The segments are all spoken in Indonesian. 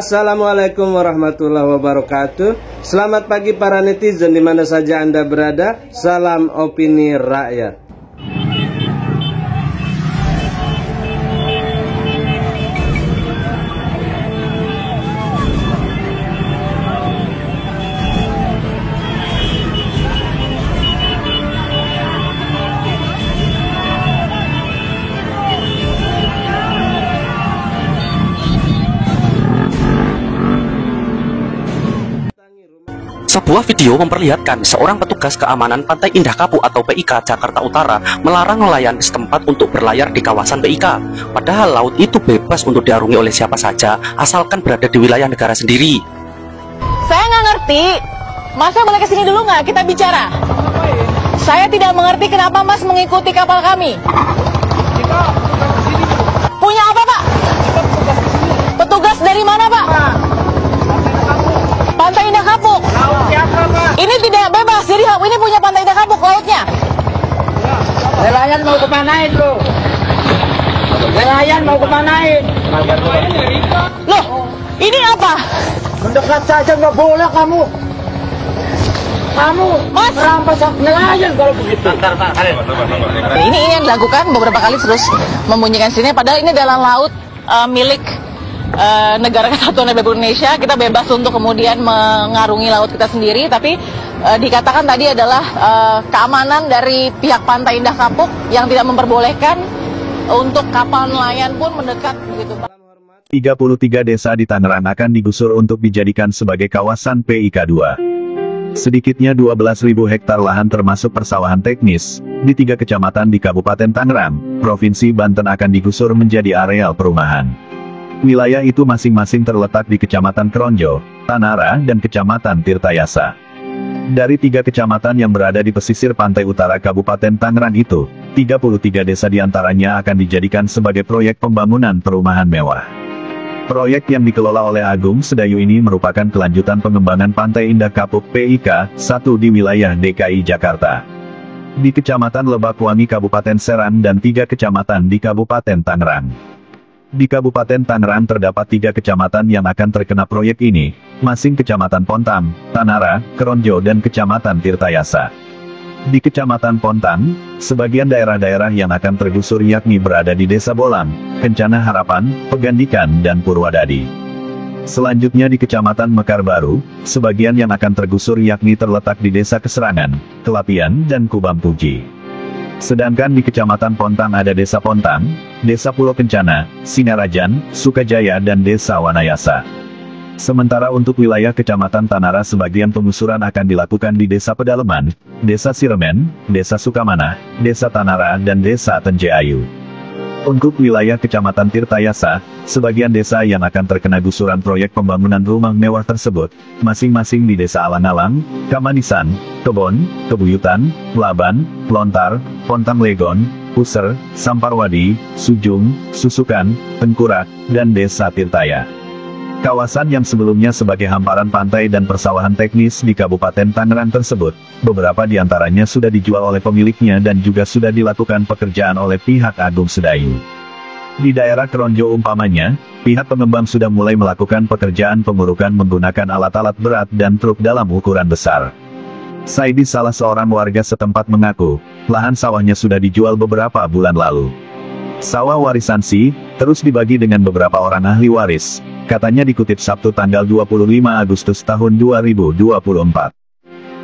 Assalamualaikum warahmatullahi wabarakatuh. Selamat pagi para netizen di mana saja Anda berada. Salam opini rakyat. Sebuah video memperlihatkan seorang petugas keamanan Pantai Indah Kapuk atau PIK Jakarta Utara melarang nelayan setempat untuk berlayar di kawasan PIK. Padahal laut itu bebas untuk diarungi oleh siapa saja, asalkan berada di wilayah negara sendiri. Saya nggak ngerti, Masnya boleh kesini dulu nggak kita bicara? Saya tidak mengerti kenapa Mas mengikuti kapal kami. Punya apa Pak? Petugas dari mana Pak? Pantai Indah Kapuk. Ini tidak bebas, jadi ini punya Pantai Indah Kapuk lautnya. Nelayan mau kemanain lo? Nelayan mau kemanain? Loh, ini apa? Mendekat saja nggak boleh kamu. Kamu Mas, merampas hak nelayan kalau begitu. Ini yang dilakukan beberapa kali terus membunyikan sini. Padahal ini adalah laut milik negara kesatuan Republik Indonesia. Kita bebas untuk kemudian mengarungi laut kita sendiri, tapi dikatakan tadi adalah keamanan dari pihak Pantai Indah Kapuk yang tidak memperbolehkan untuk kapal nelayan pun mendekat begitu Pak. 33 desa di Tangerang akan digusur untuk dijadikan sebagai kawasan PIK 2. Sedikitnya 12.000 hektar lahan termasuk persawahan teknis di 3 kecamatan di Kabupaten Tangerang, Provinsi Banten akan digusur menjadi areal perumahan. Wilayah itu masing-masing terletak di Kecamatan Kronjo, Tanara, dan Kecamatan Tirtayasa. Dari 3 kecamatan yang berada di pesisir pantai utara Kabupaten Tangerang itu, 33 desa diantaranya akan dijadikan sebagai proyek pembangunan perumahan mewah. Proyek yang dikelola oleh Agung Sedayu ini merupakan kelanjutan pengembangan Pantai Indah Kapuk PIK 1 di wilayah DKI Jakarta. Di Kecamatan Lebakwangi Kabupaten Serang dan 3 kecamatan di Kabupaten Tangerang. Di Kabupaten Tangerang terdapat 3 kecamatan yang akan terkena proyek ini, masing Kecamatan Pontang, Tanara, Kronjo dan Kecamatan Tirtayasa. Di Kecamatan Pontang, sebagian daerah-daerah yang akan tergusur yakni berada di Desa Bolang, Kencana Harapan, Pegandikan dan Purwadadi. Selanjutnya di Kecamatan Mekar Baru, sebagian yang akan tergusur yakni terletak di Desa Keserangan, Kelapian dan Kubang Puji. Sedangkan di Kecamatan Pontang ada Desa Pontang, Desa Pulau Kencana, Sinarajan, Sukajaya dan Desa Wanayasa. Sementara untuk wilayah Kecamatan Tanara sebagian pengusuran akan dilakukan di Desa Pedaleman, Desa Siremen, Desa Sukamana, Desa Tanara dan Desa Tenjeayu. Untuk wilayah Kecamatan Tirtayasa, sebagian desa yang akan terkena gusuran proyek pembangunan rumah mewah tersebut, masing-masing di Desa Alang-Alang, Kamanisan, Kebon, Kebuyutan, Laban, Lontar, Pontang Legon, Puser, Samparwadi, Sujung, Susukan, Tengkurak, dan Desa Tirtaya. Kawasan yang sebelumnya sebagai hamparan pantai dan persawahan teknis di Kabupaten Tangerang tersebut, beberapa di antaranya sudah dijual oleh pemiliknya dan juga sudah dilakukan pekerjaan oleh pihak Agung Sedayu. Di daerah Kronjo umpamanya, pihak pengembang sudah mulai melakukan pekerjaan pengurukan menggunakan alat-alat berat dan truk dalam ukuran besar. Saidi, salah seorang warga setempat, mengaku, lahan sawahnya sudah dijual beberapa bulan lalu. Sawah warisan Si, terus dibagi dengan beberapa orang ahli waris, katanya dikutip Sabtu tanggal 25 Agustus tahun 2024.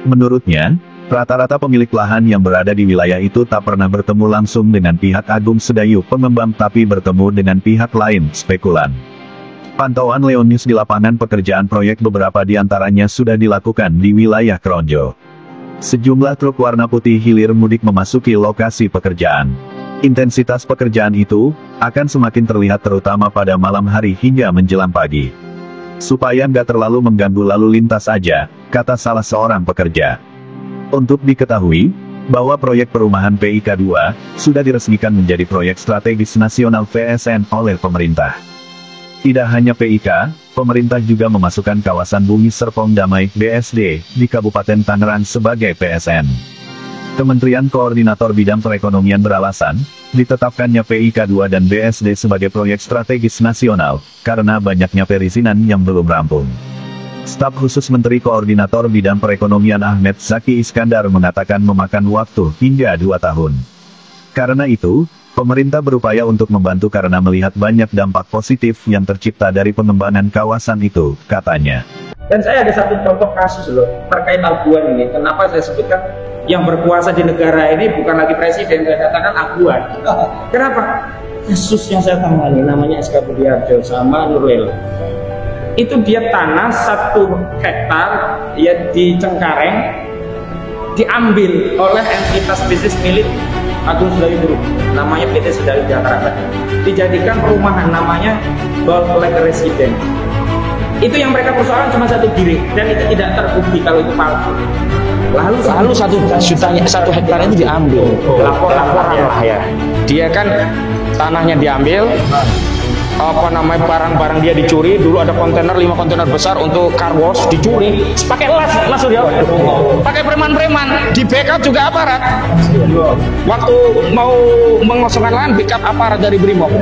Menurutnya, rata-rata pemilik lahan yang berada di wilayah itu tak pernah bertemu langsung dengan pihak Agung Sedayu pengembang tapi bertemu dengan pihak lain, spekulan. Pantauan Leonius di lapangan pekerjaan proyek beberapa di antaranya sudah dilakukan di wilayah Kronjo. Sejumlah truk warna putih hilir mudik memasuki lokasi pekerjaan. Intensitas pekerjaan itu akan semakin terlihat terutama pada malam hari hingga menjelang pagi. Supaya nggak terlalu mengganggu lalu lintas aja, kata salah seorang pekerja. Untuk diketahui, bahwa proyek perumahan PIK 2 sudah diresmikan menjadi proyek strategis nasional PSN oleh pemerintah. Tidak hanya PIK, pemerintah juga memasukkan kawasan Bumi Serpong Damai (BSD) di Kabupaten Tangerang sebagai PSN. Kementerian Koordinator Bidang Perekonomian beralasan, ditetapkannya PIK 2 dan BSD sebagai proyek strategis nasional, karena banyaknya perizinan yang belum rampung. Staf khusus Menteri Koordinator Bidang Perekonomian Ahmed Zaki Iskandar mengatakan memakan waktu hingga 2 tahun. Karena itu, pemerintah berupaya untuk membantu karena melihat banyak dampak positif yang tercipta dari pengembangan kawasan itu, katanya. Dan saya ada satu contoh kasus loh, terkait Aguan ini. Kenapa saya sebutkan yang berkuasa di negara ini bukan lagi presiden, saya katakan Aguan. Kenapa? Kasus yang saya tangani namanya SK Budiarjo sama Nuril. Itu dia tanah 1 hektar ya di Cengkareng diambil oleh entitas bisnis milik Agung Sedayu Group, namanya PT Sedayu Jakarta. Dijadikan perumahan namanya Golf Lake Residence. Itu yang mereka persoalan cuma 1 bilik dan itu tidak terbukti kalau itu palsu. Lalu 1 hektar itu diambil. Laporan lah ya. Dia kan tanahnya diambil, barang-barang dia dicuri. Dulu ada kontainer 5 kontainer besar untuk car wash dicuri. Pakai las masuk ya. Pakai preman-preman, di backup juga aparat. Waktu mau mengosongkan lahan, backup aparat dari Brimob.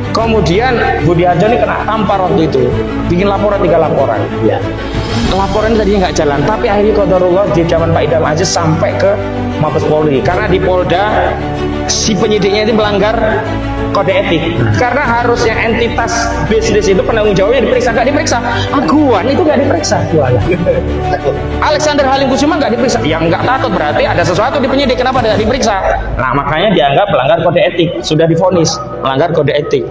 Kemudian Budiarjo ini kena tampar waktu itu, bikin laporan 3 laporan. Ya. Laporan tadinya nggak jalan, tapi akhirnya qadarullah di zaman Pak Idam Aziz sampai ke Mabes Polri, karena di Polda si penyidiknya itu melanggar kode etik. Karena harusnya entitas bisnis itu penanggung jawabnya diperiksa, nggak diperiksa. Aguan itu nggak diperiksa. Alexander Halim Kusuma nggak diperiksa. Ya nggak takut, berarti ada sesuatu di penyidik, kenapa tidak diperiksa? Nah makanya dianggap melanggar kode etik, sudah divonis melanggar kode etik.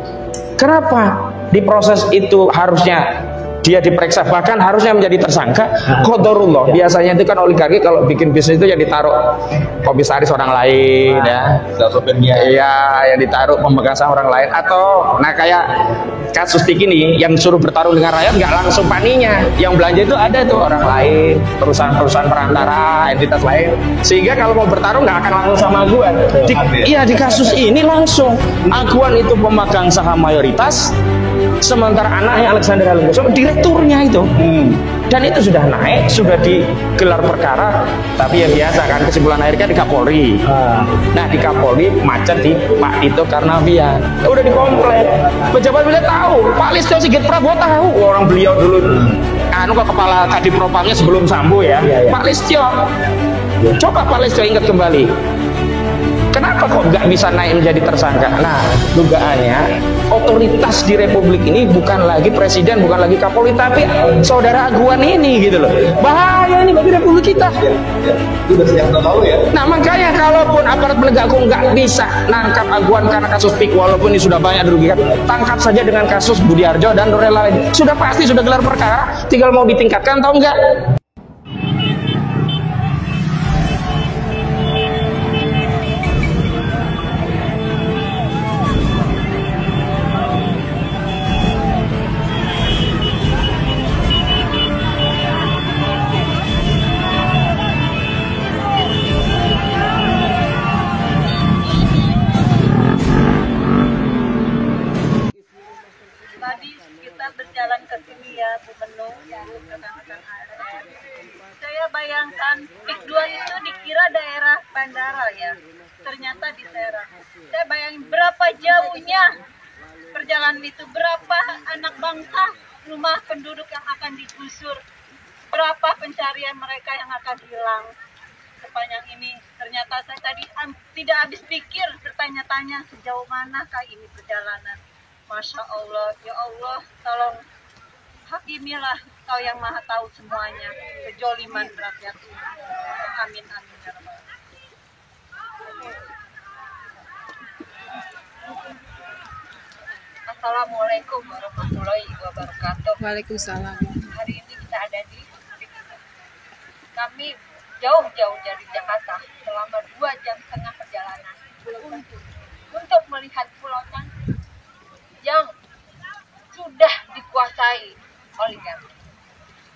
Kenapa di proses itu harusnya dia diperiksa, bahkan harusnya menjadi tersangka? Qadarullah, biasanya itu kan oligarki kalau bikin bisnis itu yang ditaruh komisaris orang lain, ya, iya, yang ditaruh pemegang saham orang lain, atau kayak kasus Tiki ini yang suruh bertarung dengan rakyat nggak langsung paninya, yang belanja itu ada tuh orang lain, perusahaan-perusahaan perantara, entitas lain, sehingga kalau mau bertarung nggak akan langsung sama Aguan. Di kasus ini langsung Aguan itu pemegang saham mayoritas, sementara anaknya Alexander Halim Kusuma direkturnya itu. Dan itu sudah naik, sudah digelar perkara, tapi ya biasa kan, kesimpulan akhirnya di Kapolri. Nah di Kapolri macet di Pak Tito Karnavian, udah dikomplain, pejabat beliau tahu, Pak Listio Sigit Prabowo tahu, orang beliau dulu kok kepala Kadif Propamnya sebelum Sambo ya. Pak Listio, coba Pak Listio ingat kembali, kenapa kok nggak bisa naik menjadi tersangka? Nah, dugaannya otoritas di Republik ini bukan lagi presiden, bukan lagi Kapolri, tapi saudara Aguan ini gitu loh. Bahaya ini bagi Republik kita. Itu udah sejak tahun lalu ya. Nah makanya kalaupun aparat penegak hukum nggak bisa nangkap Aguan karena kasus PIK, walaupun ini sudah banyak dirugikan, tangkap saja dengan kasus Budiarjo dan Nuril lain. Sudah pasti sudah gelar perkara, tinggal mau ditingkatkan atau enggak. Tadi kita berjalan ke sini ya, Bu Menung, rekan-rekan ASN. Saya bayangkan PIK 2 itu dikira daerah bandara ya, ternyata di Serang. Saya bayangin berapa jauhnya perjalanan itu, berapa anak bangsa, rumah penduduk yang akan digusur, berapa pencarian mereka yang akan hilang sepanjang ini. Ternyata saya tadi tidak habis pikir, bertanya-tanya sejauh manakah ini perjalanan. Masya Allah, ya Allah, tolong hakimilah, Kau yang maha tahu semuanya, kejoliman rakyat ini. Amin, amin, ya Rabbal. Assalamualaikum warahmatullahi wabarakatuh. Waalaikumsalam. Hari ini kita ada di kami jauh-jauh dari Jakarta selama 2,5 jam perjalanan untuk melihat Pulau Cantik yang sudah dikuasai oligarki.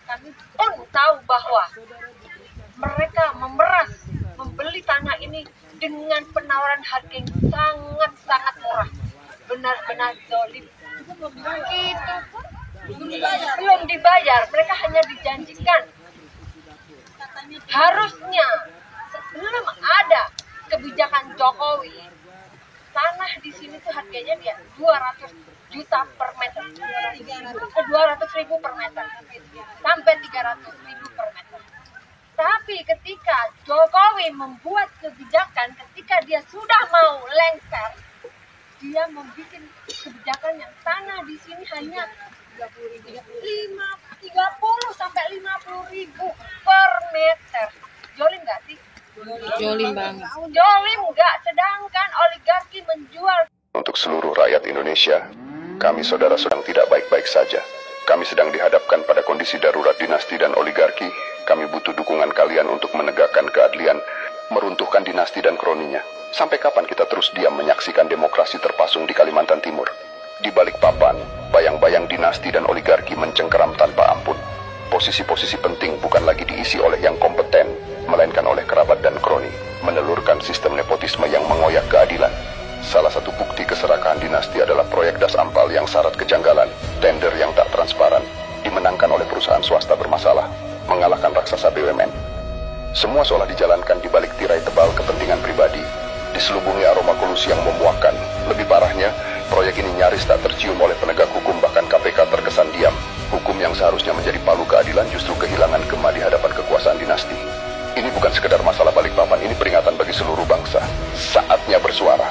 Kami pun tahu bahwa mereka memeras, membeli tanah ini dengan penawaran harga yang sangat-sangat murah. Benar-benar zolim. Begitu pun belum dibayar, mereka hanya dijanjikan. Harusnya sebelum ada kebijakan Jokowi, tanah di sini tuh harganya dia 200 juta per meter, 200.000 per meter, sampai 300.000 per meter. Tapi ketika Jokowi membuat kebijakan, ketika dia sudah mau lengser, dia membuat kebijakan yang tanah di sini hanya 30 sampai 50.000 per meter. Jolim nggak sih? Jolim banget. Jolim nggak, sedangkan oligarki menjual. Untuk seluruh rakyat Indonesia, kami saudara sedang tidak baik-baik saja. Kami sedang dihadapkan pada kondisi darurat dinasti dan oligarki. Kami butuh dukungan kalian untuk menegakkan keadilan, meruntuhkan dinasti dan kroninya. Sampai kapan kita terus diam menyaksikan demokrasi terpasung di Kalimantan Timur? Di balik papan, bayang-bayang dinasti dan oligarki mencengkeram tanpa ampun. Posisi-posisi penting bukan lagi diisi oleh yang kompeten, melainkan oleh kerabat dan kroni, menelurkan sistem nepotisme yang mengoyak keadilan. Salah satu bukti keserakahan dinasti adalah proyek Das Ampal yang syarat kejanggalan, tender yang tak transparan, dimenangkan oleh perusahaan swasta bermasalah, mengalahkan raksasa BUMN. Semua seolah dijalankan di balik tirai tebal kepentingan pribadi, diselubungi aroma kolusi yang memuakkan. Lebih parahnya, proyek ini nyaris tak tercium oleh penegak hukum, bahkan KPK terkesan diam. Hukum yang seharusnya menjadi palu keadilan justru kehilangan gema di hadapan kekuasaan dinasti. Ini bukan sekedar masalah Balikpapan, ini peringatan bagi seluruh bangsa. Saatnya bersuara,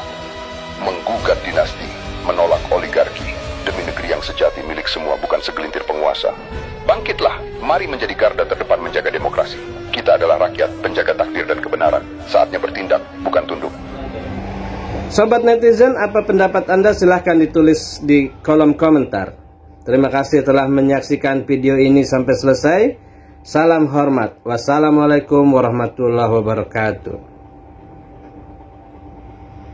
menggugat dinasti, menolak oligarki, demi negeri yang sejati milik semua, bukan segelintir penguasa. Bangkitlah, mari menjadi garda terdepan menjaga demokrasi. Kita adalah rakyat, penjaga takdir dan kebenaran. Saatnya bertindak, bukan tunduk. Sobat netizen, apa pendapat Anda? Silahkan ditulis di kolom komentar. Terima kasih telah menyaksikan video ini sampai selesai. Salam hormat. Wassalamualaikum warahmatullahi wabarakatuh.